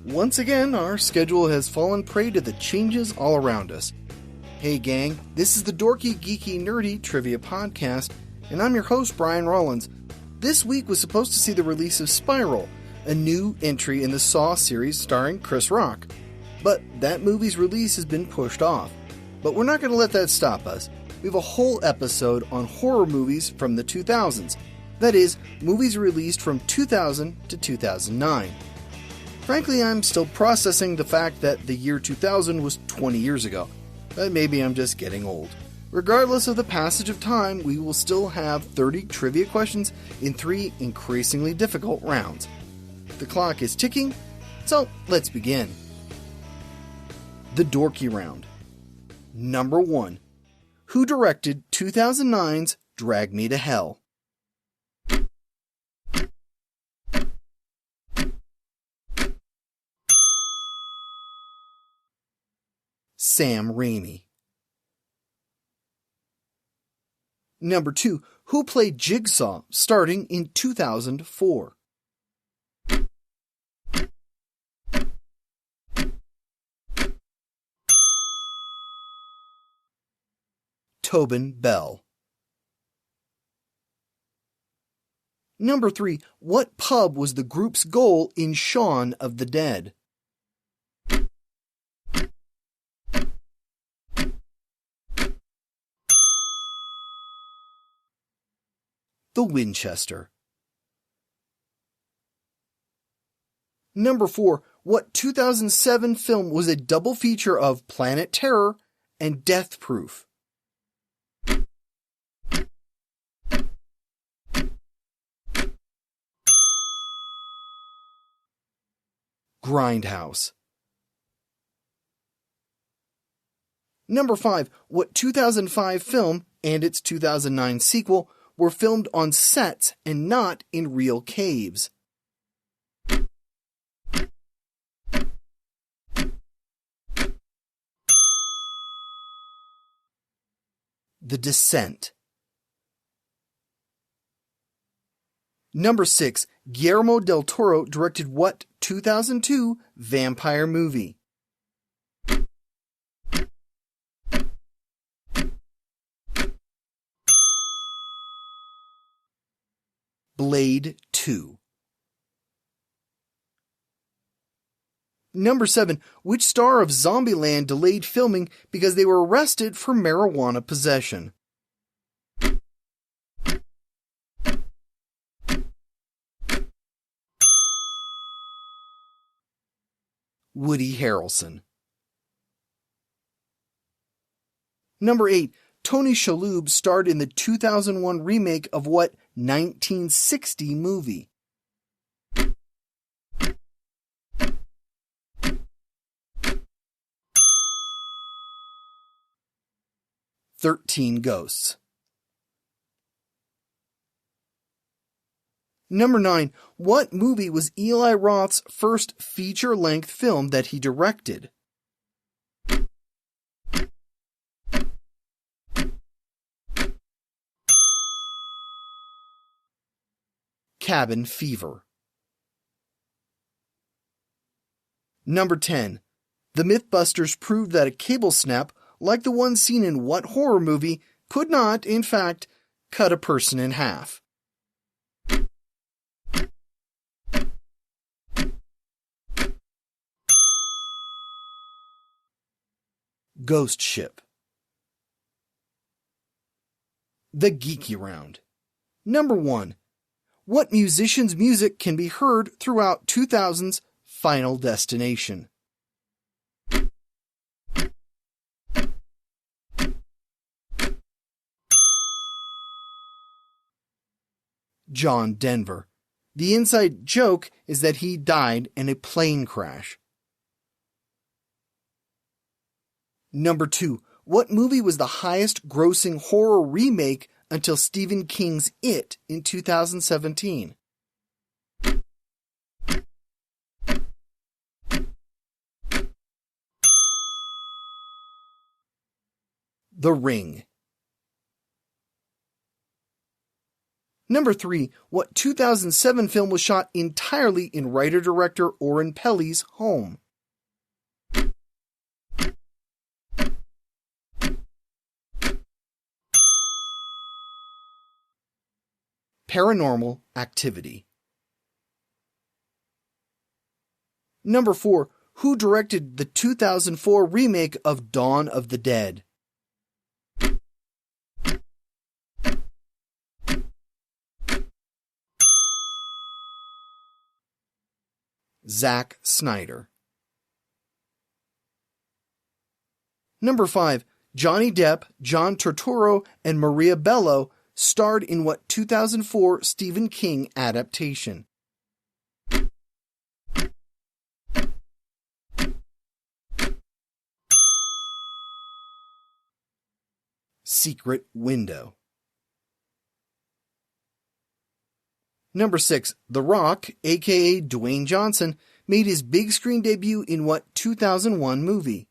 Once again, our schedule has fallen prey to the changes all around us. Hey gang, this is the Dorky, Geeky, Nerdy Trivia Podcast, and I'm your host, Brian Rollins. This week was supposed to see the release of Spiral, a new entry in the Saw series starring Chris Rock. But that movie's release has been pushed off. But we're not going to let that stop us. We have a whole episode on horror movies from the 2000s. That is, movies released from 2000 to 2009. Frankly, I'm still processing the fact that the year 2000 was 20 years ago. But maybe I'm just getting old. Regardless of the passage of time, we will still have 30 trivia questions in 3 increasingly difficult rounds. The clock is ticking, so let's begin. The Dorky Round. Number 1. Who directed 2009's Drag Me to Hell? Sam Raimi. Number 2. Who played Jigsaw starting in 2004? Tobin Bell. Number 3. What pub was the group's goal in Shaun of the Dead? The Winchester. Number 4. What 2007 film was a double feature of Planet Terror and Death Proof? Grindhouse. Number 5. What 2005 film and its 2009 sequel were filmed on sets and not in real caves? The Descent. Number 6. Guillermo del Toro directed what 2002 vampire movie? Blade 2. Number 7. Which star of Zombieland delayed filming because they were arrested for marijuana possession? Woody Harrelson. Number 8. Tony Shalhoub starred in the 2001 remake of what 1960 movie? "13 Ghosts." Number 9. What movie was Eli Roth's first feature-length film that he directed? Cabin Fever. Number 10. The Mythbusters proved that a cable snap, like the one seen in what horror movie, could not, in fact, cut a person in half? Ghost Ship. The Geeky Round. Number 1. What musician's music can be heard throughout 2000's Final Destination? John Denver. The inside joke is that he died in a plane crash. Number 2. What movie was the highest grossing horror remake until Stephen King's It in 2017? The Ring. Number 3. What 2007 film was shot entirely in writer-director Oren Peli's home? Paranormal Activity. Number 4. Who directed the 2004 remake of Dawn of the Dead? Zack Snyder. Number 5. Johnny Depp, John Turturro, and Maria Bello starred in what 2004 Stephen King adaptation? Secret Window. Number 6. The Rock, aka Dwayne Johnson, made his big screen debut in what 2001 movie?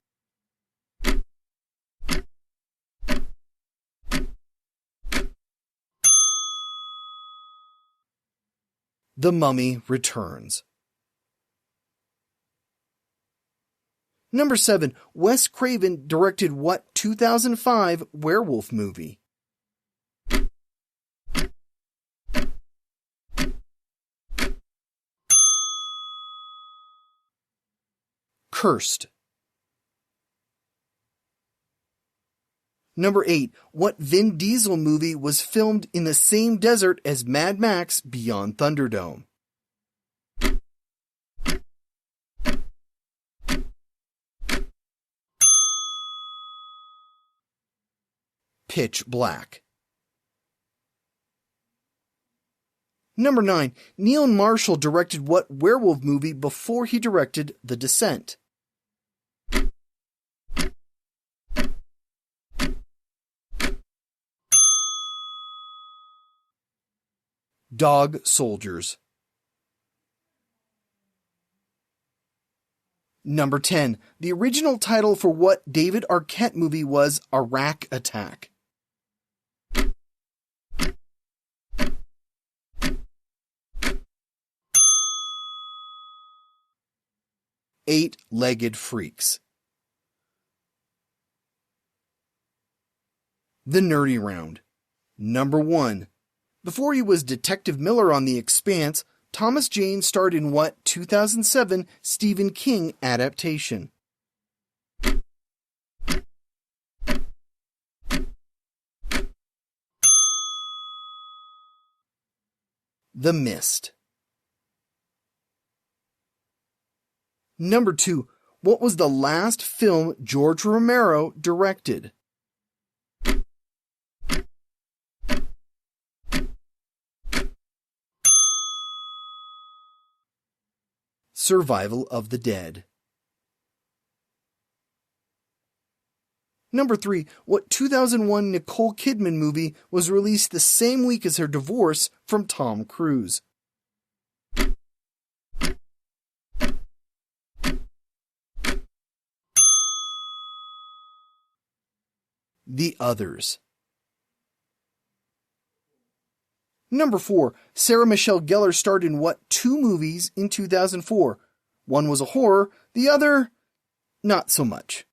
The Mummy Returns. Number 7. Wes Craven directed what 2005 werewolf movie? Cursed. Number 8. What Vin Diesel movie was filmed in the same desert as Mad Max Beyond Thunderdome? Pitch Black. Number 9. Neil Marshall directed what werewolf movie before he directed The Descent? Dog Soldiers. Number 10. The original title for what David Arquette movie was Iraq Attack? Eight-Legged Freaks. The Nerdy Round. Number 1. Before he was Detective Miller on The Expanse, Thomas Jane starred in what 2007 Stephen King adaptation? The Mist. Number 2. What was the last film George Romero directed? Survival of the Dead. Number 3. What 2001 Nicole Kidman movie was released the same week as her divorce from Tom Cruise? The Others. Number 4. Sarah Michelle Gellar starred in what 2 movies in 2004? One was a horror, the other, not so much.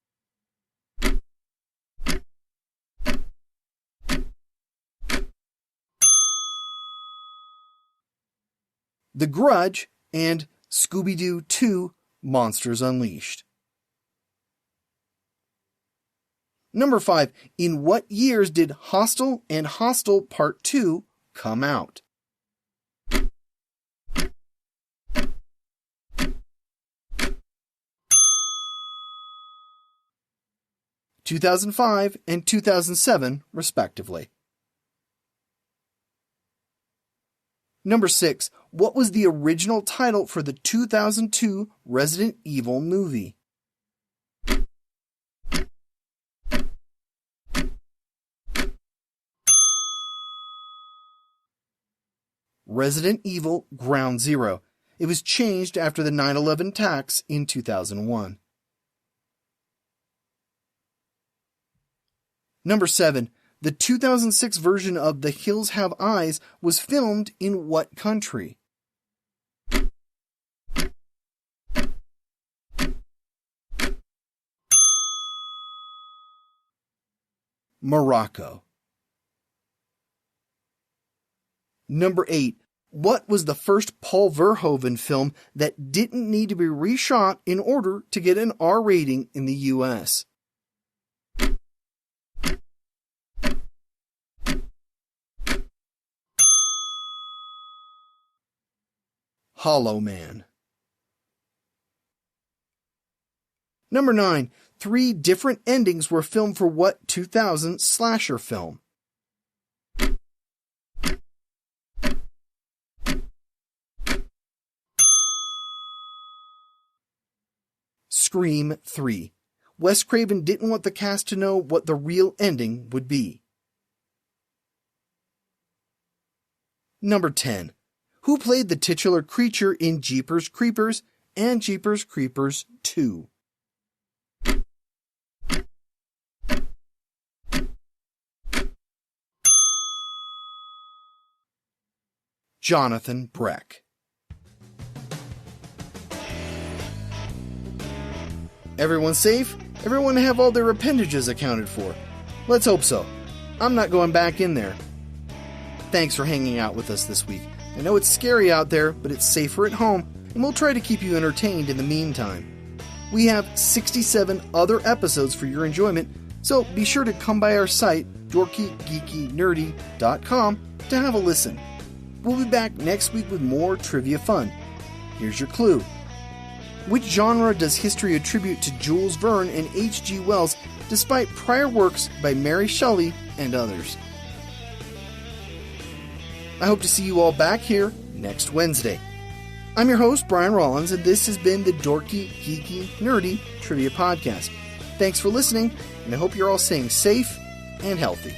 The Grudge and Scooby-Doo 2: Monsters Unleashed. Number 5. In what years did Hostel and Hostel Part 2 come out? (2005 and 2007, respectively). Number 6. What was the original title for the 2002 Resident Evil movie? Resident Evil Ground Zero. It was changed after the 9/11 attacks in 2001. Number 7. The 2006 version of The Hills Have Eyes was filmed in what country? Morocco. Number 8. What was the first Paul Verhoeven film that didn't need to be reshot in order to get an R rating in the US? Hollow Man. Number 9. 3 different endings were filmed for what 2000 slasher film? Scream 3. Wes Craven didn't want the cast to know what the real ending would be. Number 10. Who played the titular creature in Jeepers Creepers and Jeepers Creepers 2? Jonathan Breck. Everyone safe? Everyone have all their appendages accounted for? Let's hope so. I'm not going back in there. Thanks for hanging out with us this week. I know it's scary out there, but it's safer at home, and we'll try to keep you entertained in the meantime. We have 67 other episodes for your enjoyment, so be sure to come by our site, dorkygeekynerdy.com, to have a listen. We'll be back next week with more trivia fun. Here's your clue. Which genre does history attribute to Jules Verne and H.G. Wells despite prior works by Mary Shelley and others? I hope to see you all back here next Wednesday. I'm your host, Brian Rollins, and this has been the Dorky, Geeky, Nerdy Trivia Podcast. Thanks for listening, and I hope you're all staying safe and healthy.